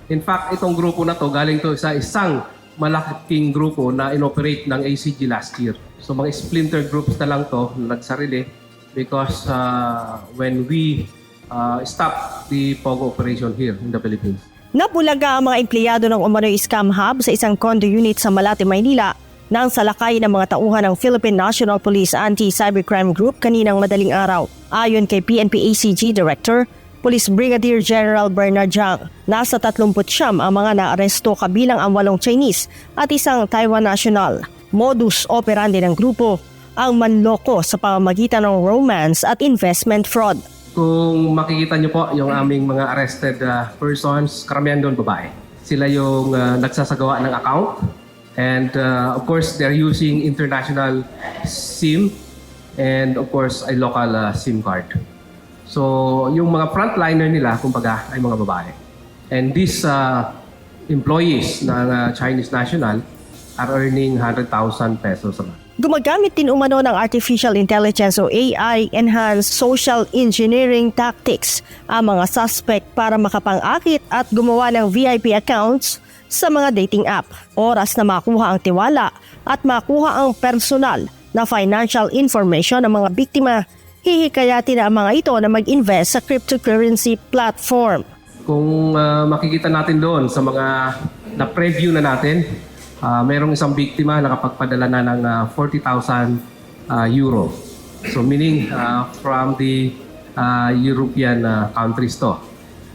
In fact, itong grupo na to galing to sa isang malaking grupo na inoperate ng ACG last year. So mga splinter groups na lang to na nagsarili because when we stopped the POGO operation here in the Philippines. Napulaga ang mga empleyado ng umano'y scam hub sa isang condo unit sa Malate, Maynila nang salakay ng mga tauhan ng Philippine National Police Anti-Cybercrime Group kaninang madaling araw. Ayon kay PNP ACG Director, Police Brigadier General Bernard Zhang, nasa 39 ang mga naaresto kabilang ang 8 Chinese at isang Taiwan national. Modus operandi ng grupo ang manloko sa pamamagitan ng romance at investment fraud. Kung makikita nyo po yung aming mga arrested persons, karamihan doon babae. Sila yung nagsasagawa ng account and of course they're using international SIM and of course a local SIM card. So yung mga frontliner nila kumbaga ay mga babae. And these employees ng Chinese national are earning 100,000 pesos a month. Gumagamit din umano ng artificial intelligence o AI-enhanced social engineering tactics ang mga suspect para makapang-akit at gumawa ng VIP accounts sa mga dating app. Oras na makuha ang tiwala at makuha ang personal na financial information ng mga biktima, hihikayatin ang mga ito na mag-invest sa cryptocurrency platform. Kung makikita natin doon sa mga na-preview na natin, mayroong isang biktima na nakapagpadala na ng 40,000 euro. So meaning from the European countries to.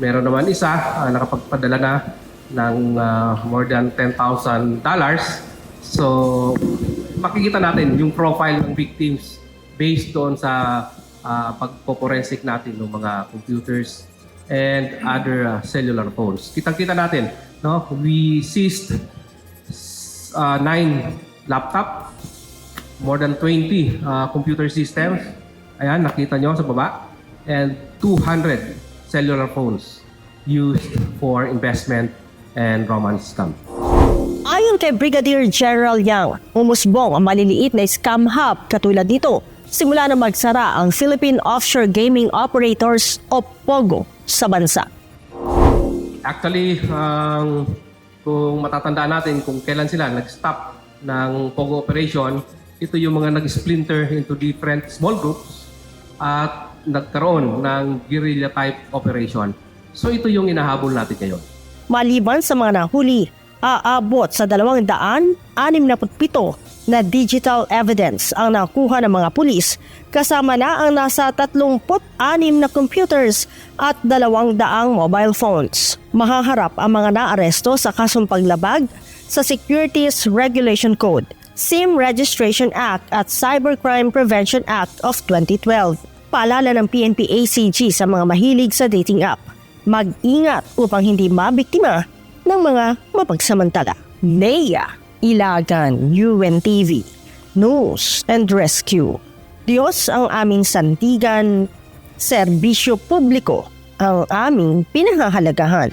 Meron naman isa nakapagpadala na ng more than $10,000. So makikita natin yung profile ng victims based doon sa pagpo-forensic natin ng mga computers and other cellular phones. Kitang-kita natin, no? We seized 9 laptop, more than 20 computer systems. Ayan, nakita nyo sa baba. And 200 cellular phones used for investment and romance scam. Ayon kay Brigadier General Yang, umusbong ang maliliit na scam hub katulad nito simula na magsara ang Philippine Offshore Gaming Operators o POGO sa bansa. Actually, kung matatandaan natin kung kailan sila nag-stop ng POGO operation, ito yung mga nag-splinter into different small groups at nagkaroon ng guerrilla type operation. So ito yung inahabol natin ngayon. Maliban sa mga nahuli, aabot sa 267 na digital evidence ang nakuha ng mga pulis kasama na ang nasa 36 na computers at 200 mobile phones. Mahaharap ang mga naaresto sa kasong paglabag sa Securities Regulation Code, SIM Registration Act at Cybercrime Prevention Act of 2012. Paalala ng PNP ACG sa mga mahilig sa dating app, mag-ingat upang hindi mabiktima ng mga mapagsamantala. Nea Ilagan, UNTV, News and Rescue. Diyos ang aming sandigan, serbisyo publiko ang aming pinahahalagahan.